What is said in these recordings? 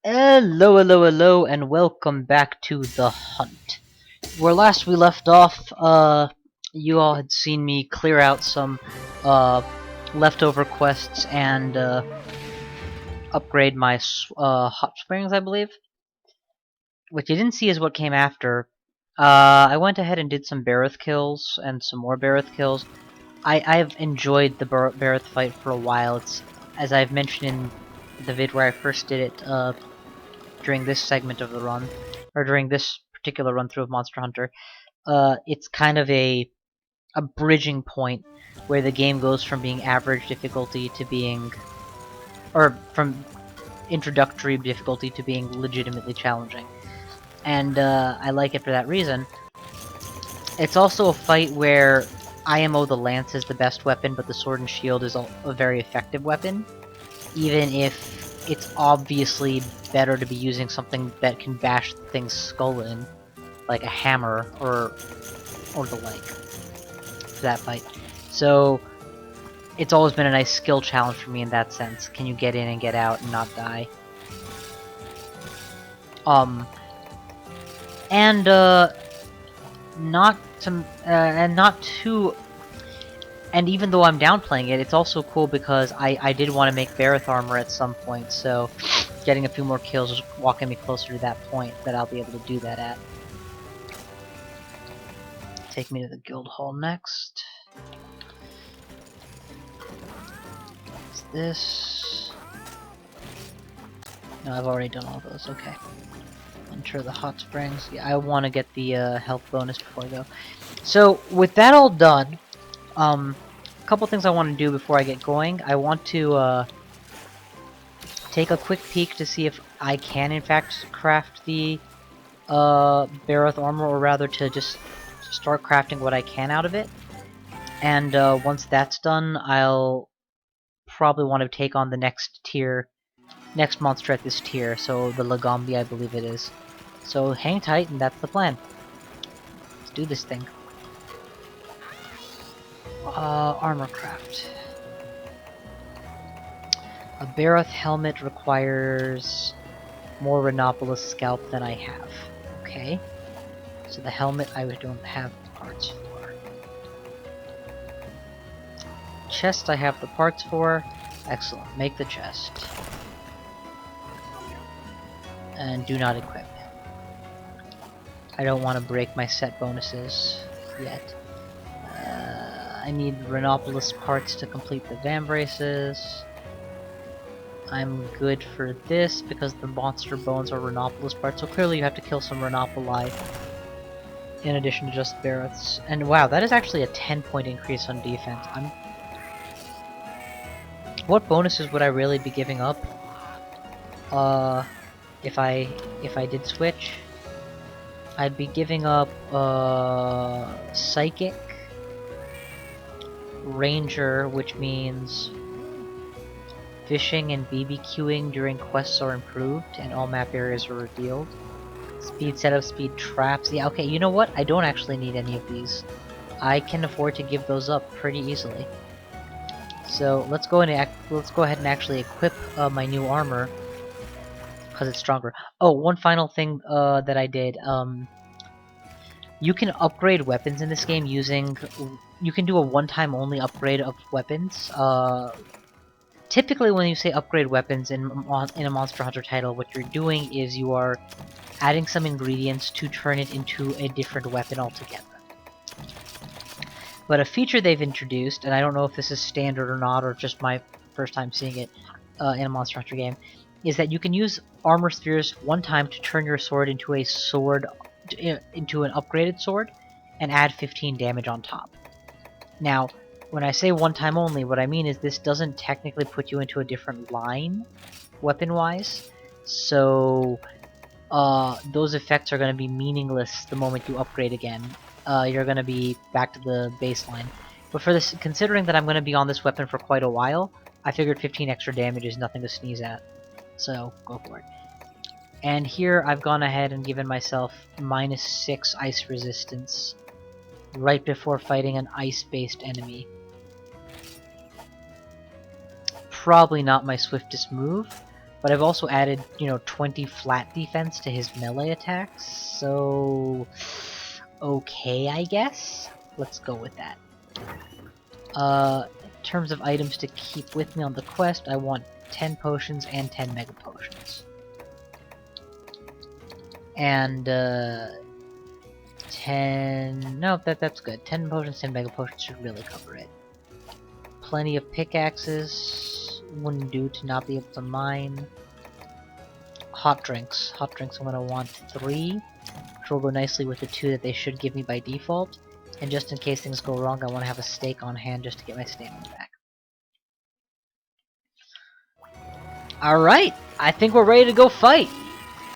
Hello, hello, hello, and welcome back to The Hunt. Where last we left off, you all had seen me clear out some, uh, leftover quests and, upgrade my, hot springs, I believe. What you didn't see is what came after. I went ahead and did some Barroth kills and some more Barroth kills. I've enjoyed the Barroth fight for a while. It's, as I've mentioned in the vid where I first did it, during this segment of the run, or during this particular run through of Monster Hunter, it's kind of a bridging point where the game goes from being average difficulty to being, or from introductory difficulty to being legitimately challenging. And I like it for that reason. It's also a fight where IMO the Lance is the best weapon, but the Sword and Shield is a very effective weapon, even if it's obviously better to be using something that can bash things skull in, like a hammer or the like, for that fight. So it's always been a nice skill challenge for me in that sense. Can you get in and get out and not die? And not too. And even though I'm downplaying it, it's also cool because I did want to make Barroth armor at some point, so getting a few more kills is walking me closer to that point that I'll be able to do that at. Take me to the guild hall next. What's this? No, I've already done all those, okay. Enter the hot springs. Yeah, I want to get the health bonus before I go. So, with that all done, a couple things I want to do before I get going. I want to take a quick peek to see if I can in fact craft the Barroth armor, or rather to just start crafting what I can out of it. And once that's done, I'll probably want to take on the next monster at this tier, so the Lagombi, I believe it is. So hang tight, and that's the plan. Let's do this thing. Armor craft. A Barroth helmet requires more Rhinopolis scalp than I have. Okay. So the helmet I don't have the parts for. Chest I have the parts for. Excellent. Make the chest. And do not equip. I don't want to break my set bonuses yet. I need Rhinopolis parts to complete the Vambraces. I'm good for this because the monster bones are Rhinopolis parts, so clearly you have to kill some Rhinopoli in addition to just Barroths. And wow, that is actually a 10-point increase on defense. What bonuses would I really be giving up? If I did switch, I'd be giving up Psychic, Ranger, which means fishing and BBQing during quests are improved and all map areas are revealed. Speed setup, speed traps. Yeah, okay, you know what? I don't actually need any of these. I can afford to give those up pretty easily. So let's go ahead and actually equip my new armor because it's stronger. Oh, one final thing that I did. You can upgrade weapons in this game using. You can do a one-time only upgrade of weapons. Typically, when you say upgrade weapons in a Monster Hunter title, what you're doing is you are adding some ingredients to turn it into a different weapon altogether. But a feature they've introduced, and I don't know if this is standard or not, or just my first time seeing it in a Monster Hunter game, is that you can use armor spheres one time to turn your sword into an upgraded sword, and add 15 damage on top. Now, when I say one time only, what I mean is this doesn't technically put you into a different line, weapon-wise, so those effects are going to be meaningless the moment you upgrade again. You're going to be back to the baseline. But for this, considering that I'm going to be on this weapon for quite a while, I figured 15 extra damage is nothing to sneeze at. So, go for it. And here I've gone ahead and given myself -6 ice resistance right before fighting an ice-based enemy. Probably not my swiftest move, but I've also added, 20 flat defense to his melee attacks, so okay, I guess? Let's go with that. In terms of items to keep with me on the quest, I want 10 potions and 10 mega potions. And, 10... no, that's good. 10 potions, 10 mega potions should really cover it. Plenty of pickaxes. Wouldn't do to not be able to mine. Hot drinks. Hot drinks I'm gonna want 3, which will go nicely with the 2 that they should give me by default. And just in case things go wrong, I want to have a steak on hand just to get my stamina back. Alright! I think we're ready to go fight!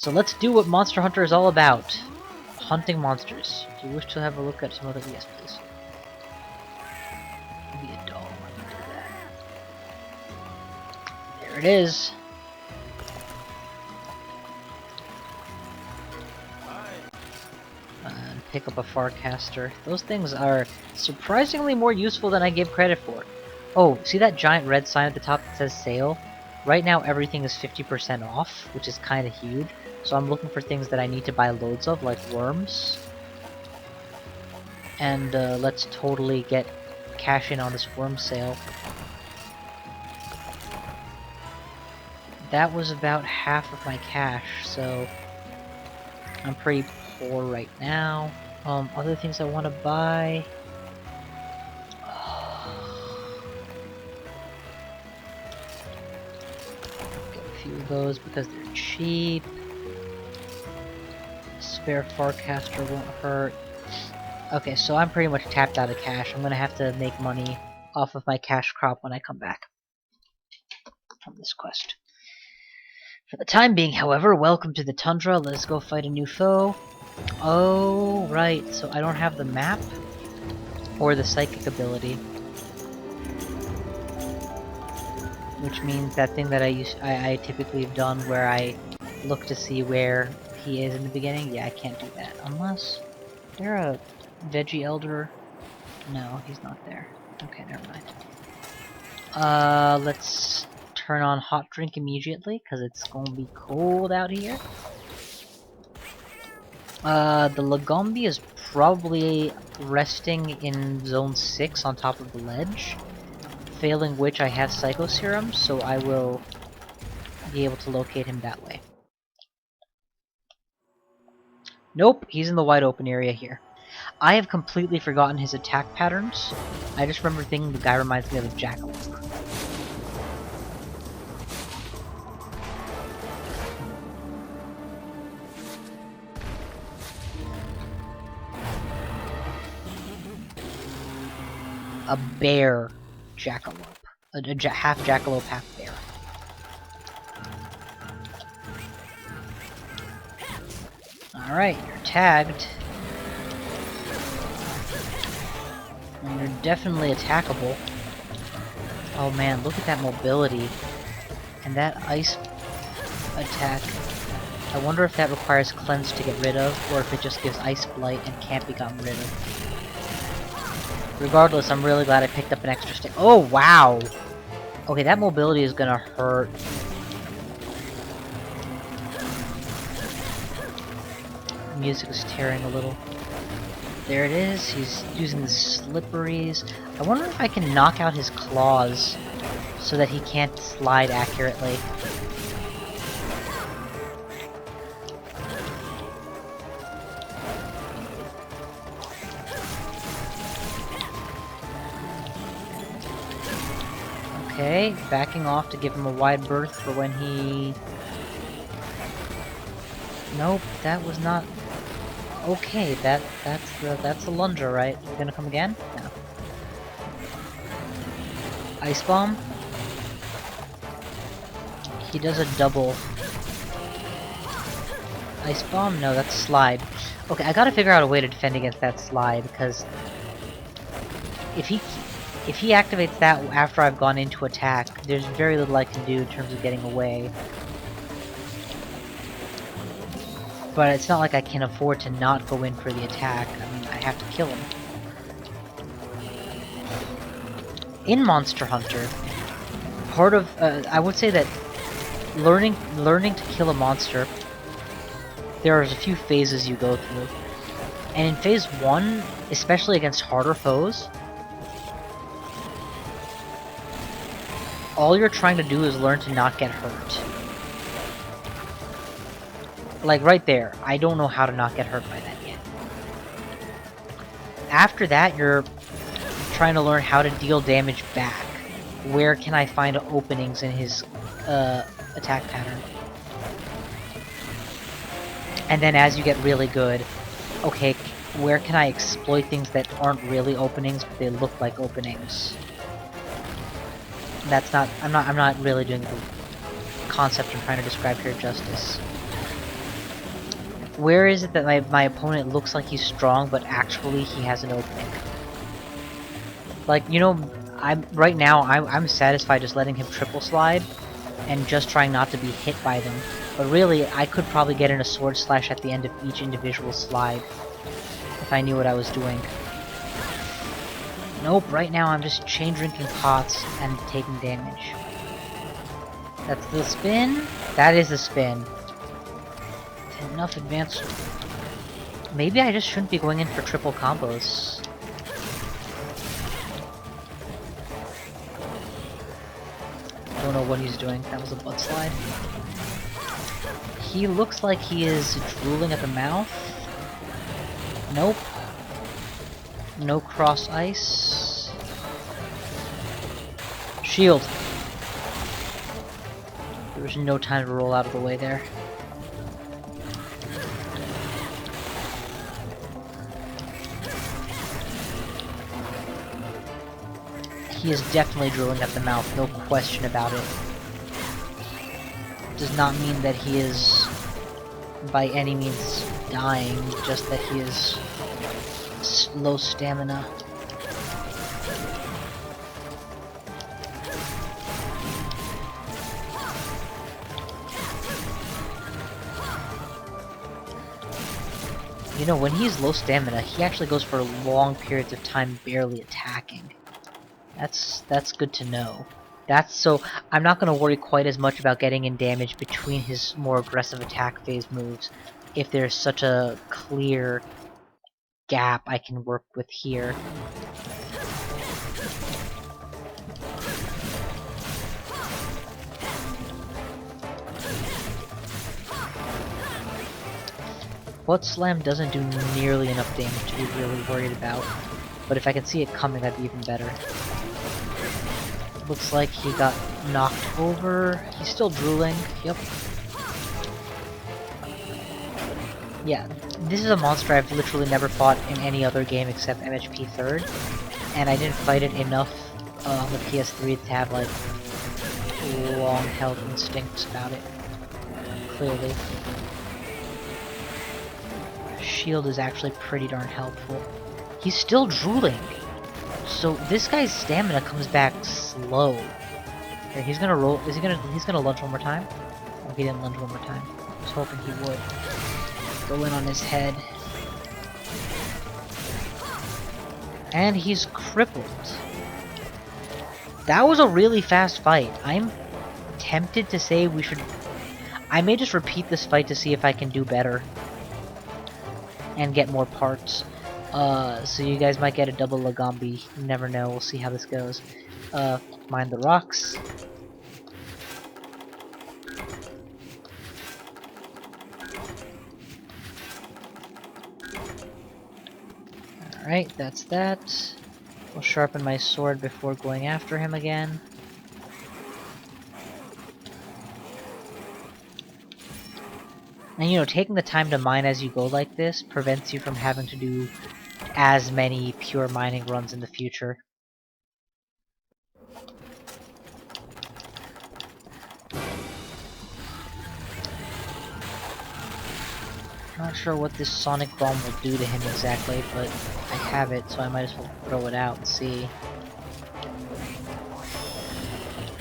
So let's do what Monster Hunter is all about. Hunting monsters. Do you wish to have a look at some other... yes, please. Be a dog. I can do that. There it is. And pick up a Farcaster. Those things are surprisingly more useful than I give credit for. Oh, see that giant red sign at the top that says sale? Right now everything is 50% off, which is kind of huge. So I'm looking for things that I need to buy loads of, like worms. And let's totally cash in on this worm sale. That was about half of my cash, so I'm pretty poor right now. Other things I want to buy. Get a few of those because they're cheap. Spare Farcaster won't hurt. Okay, so I'm pretty much tapped out of cash. I'm gonna have to make money off of my cash crop when I come back from this quest. For the time being, however, welcome to the tundra. Let's go fight a new foe. Oh, right. So I don't have the map or the psychic ability, which means that thing that I typically have done, where I look to see where he is in the beginning. Yeah, I can't do that unless there a veggie elder. No, he's not there. Okay, never mind. Let's turn on hot drink immediately because it's gonna be cold out here. The Lagombi is probably resting in zone 6 on top of the ledge, failing which I have Psycho Serum, so I will be able to locate him that way. Nope, he's in the wide open area here. I have completely forgotten his attack patterns. I just remember thinking the guy reminds me of a jackalope. A bear jackalope. Half jackalope, half bear. Alright, you're tagged. And you're definitely attackable. Oh man, look at that mobility. And that ice attack. I wonder if that requires cleanse to get rid of, or if it just gives ice blight and can't be gotten rid of. Regardless, I'm really glad I picked up an extra stick. Oh, wow! Okay, that mobility is gonna hurt. The music is tearing a little. There it is. He's using the slipperies. I wonder if I can knock out his claws so that he can't slide accurately. Okay, backing off to give him a wide berth for when he... Nope, that was not... Okay, that's the lunger, right? You're gonna come again? No. Ice bomb? He does a double. Ice bomb? No, that's slide. Okay, I gotta figure out a way to defend against that slide, because if he activates that after I've gone into attack, there's very little I can do in terms of getting away. But it's not like I can afford to not go in for the attack. I mean, I have to kill him. In Monster Hunter, part of, I would say that learning to kill a monster, there are a few phases you go through. And in phase 1, especially against harder foes, all you're trying to do is learn to not get hurt. Like right there, I don't know how to not get hurt by that yet. After that, you're trying to learn how to deal damage back. Where can I find openings in his attack pattern? And then as you get really good, okay, where can I exploit things that aren't really openings, but they look like openings? That's not, I'm not really doing the concept I'm trying to describe here justice. Where is it that my opponent looks like he's strong, but actually he has an opening? Like, you know, right now I'm satisfied just letting him triple slide and just trying not to be hit by them. But really, I could probably get in a sword slash at the end of each individual slide if I knew what I was doing. Nope, right now I'm just chain drinking pots and taking damage. That's the spin? That is the spin. Enough advanced. Maybe I just shouldn't be going in for triple combos. Don't know what he's doing. That was a butt slide. He looks like he is drooling at the mouth. Nope. No cross ice. Shield. There was no time to roll out of the way there. He is definitely drooling at the mouth, no question about it. Does not mean that he is by any means dying, just that he is low stamina. You know, when he's low stamina, he actually goes for long periods of time barely attacking. That's good to know. So I'm not going to worry quite as much about getting in damage between his more aggressive attack phase moves if there's such a clear gap I can work with here. Butt Slam doesn't do nearly enough damage to be really worried about, but if I can see it coming, that'd be even better. Looks like he got knocked over. He's still drooling. Yep. Yeah, this is a monster I've literally never fought in any other game except MHP 3rd, and I didn't fight it enough on the PS3 to have, like, long-held instincts about it. Clearly. Shield is actually pretty darn helpful. He's still drooling! So this guy's stamina comes back slow. Here, he's gonna roll. He's gonna lunge one more time? Oh, he didn't lunge one more time. I was hoping he would. Go in on his head. And he's crippled. That was a really fast fight. I'm tempted to say we should... I may just repeat this fight to see if I can do better. And get more parts. So you guys might get a double Lagombi. You never know. We'll see how this goes. Mind the rocks. Alright, that's that. I'll sharpen my sword before going after him again. And you know, taking the time to mine as you go like this prevents you from having to do as many pure mining runs in the future. Not sure what this sonic bomb will do to him exactly, but I have it, so I might as well throw it out and see.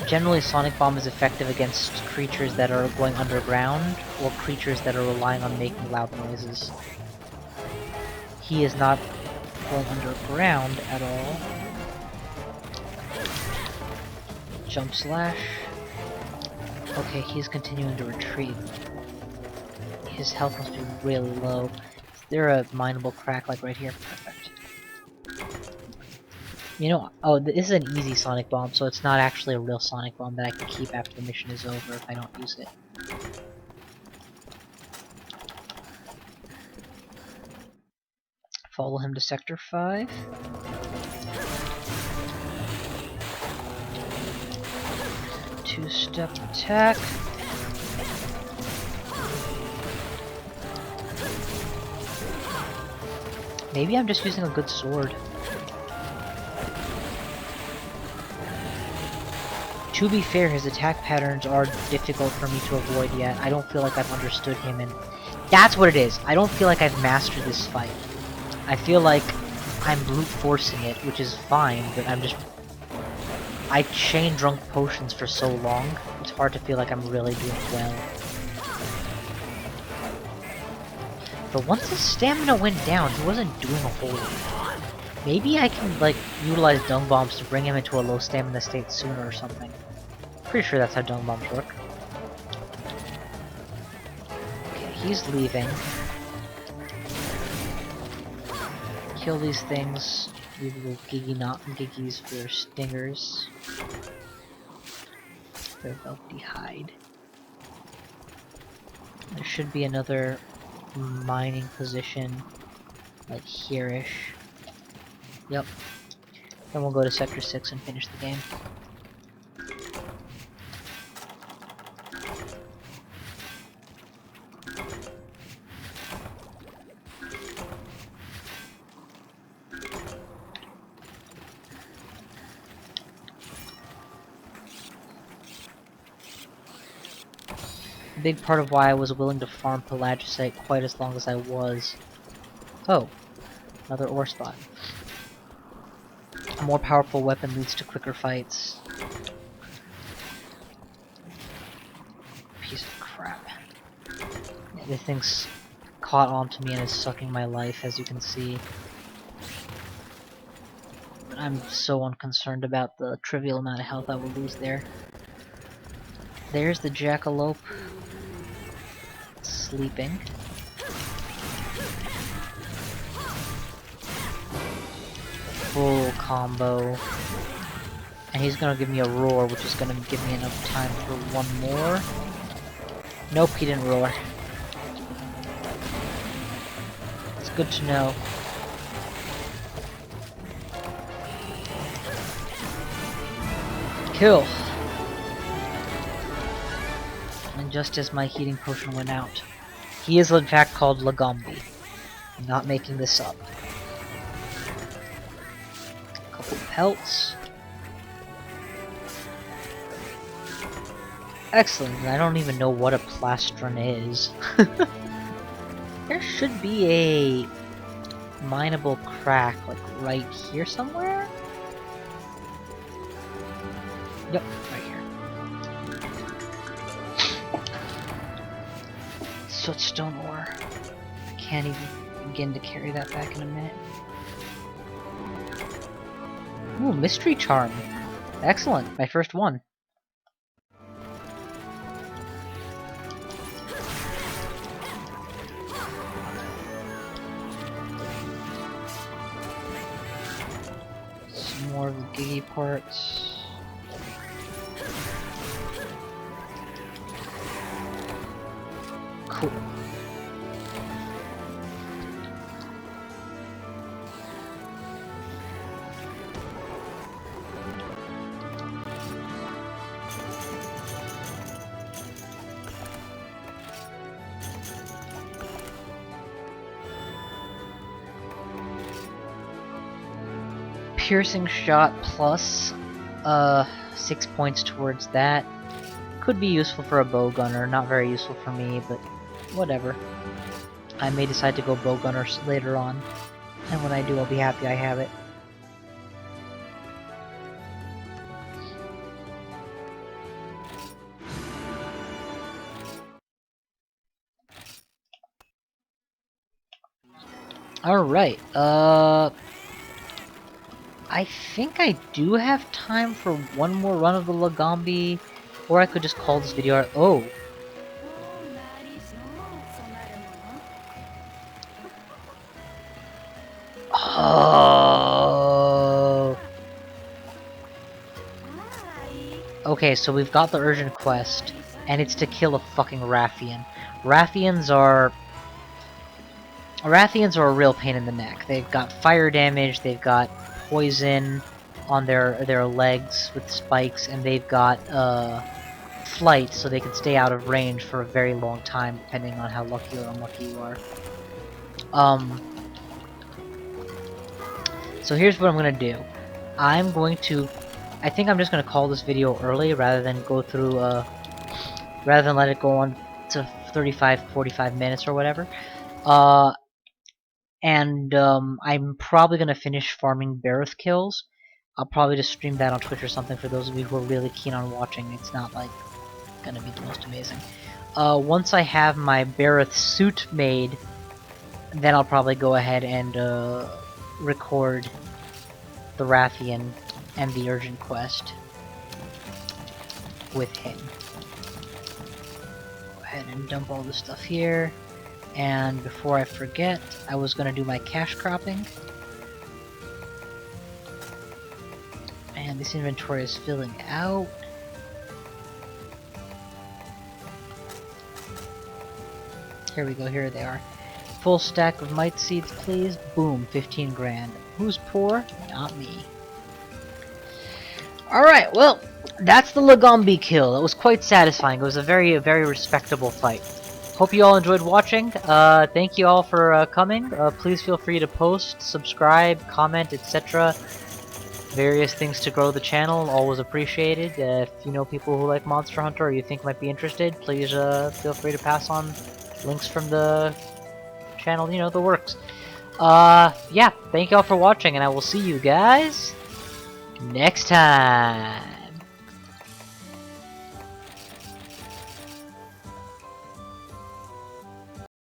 Generally, Sonic Bomb is effective against creatures that are going underground, or creatures that are relying on making loud noises. He is not going underground at all. Jump slash. Okay, he's continuing to retreat. His health must be really low. Is there a mineable crack like right here? Perfect. You know, oh, this is an easy sonic bomb, so it's not actually a real sonic bomb that I can keep after the mission is over if I don't use it. Follow him to Sector 5. Two-step attack. Maybe I'm just using a good sword. To be fair, his attack patterns are difficult for me to avoid yet. I don't feel like I've understood him, and that's what it is. I don't feel like I've mastered this fight. I feel like I'm brute forcing it, which is fine, but I chain drunk potions for so long, it's hard to feel like I'm really doing well. But once his stamina went down, he wasn't doing a whole lot. Maybe I can, like, utilize dung bombs to bring him into a low stamina state sooner or something. Pretty sure that's how dung bombs work. Okay, he's leaving. Kill these things. Leave little giggies for stingers. Their velvety hide. There should be another mining position, like here-ish. Yep. Then we'll go to Sector 6 and finish the game. A big part of why I was willing to farm Pelagisite quite as long as I was. Oh, another ore spot. A more powerful weapon leads to quicker fights. Piece of crap. Yeah, this thing's caught onto me and is sucking my life, as you can see. But I'm so unconcerned about the trivial amount of health I will lose there. There's the jackalope. Sleeping. Full combo. And he's gonna give me a roar, which is gonna give me enough time for one more. Nope, he didn't roar. It's good to know. Kill! And just as my heating potion went out. He is in fact called Lagombi. I'm not making this up. Couple of pelts. Excellent, and I don't even know what a plastron is. There should be a mineable crack, like right here somewhere? Yep, right here. Sootstone ore. I can't even begin to carry that back in a minute. Ooh, mystery charm. Excellent, my first one. Some more of the giggy parts. Cool. Piercing shot plus 6 points towards that. Could be useful for a bow gunner, not very useful for me, but whatever. I may decide to go bow gunner later on, and when I do I'll be happy I have it. Alright, I think I do have time for one more run of the Lagombi, Or I could just call this video... Oh! Oh! Okay, so we've got the urgent quest, and it's to kill a fucking Rathian. Rathians are a real pain in the neck. They've got fire damage, they've got poison on their legs with spikes, and they've got flight, so they can stay out of range for a very long time, depending on how lucky or unlucky you are. So here's what I'm gonna do. I think I'm just gonna call this video early rather than go through, rather than let it go on to 45 minutes or whatever. I'm probably gonna finish farming Barroth kills. I'll probably just stream that on Twitch or something for those of you who are really keen on watching. It's not like gonna be the most amazing. Once I have my Barroth suit made, then I'll probably go ahead and record the Rathian and the urgent quest with him. Go ahead and dump all this stuff here. And before I forget, I was gonna do my cash cropping. And this inventory is filling out. Here we go, here they are. Full stack of mite seeds, please. Boom, 15 grand. Who's poor? Not me. Alright, well, that's the Lagombi kill. It was quite satisfying. It was a very respectable fight. Hope you all enjoyed watching. Thank you all for coming. Please feel free to post, subscribe, comment, etc. Various things to grow the channel. Always appreciated. If you know people who like Monster Hunter or you think might be interested, please feel free to pass on links from the channel, you know, the works. Yeah, thank you all for watching, and I will see you guys next time.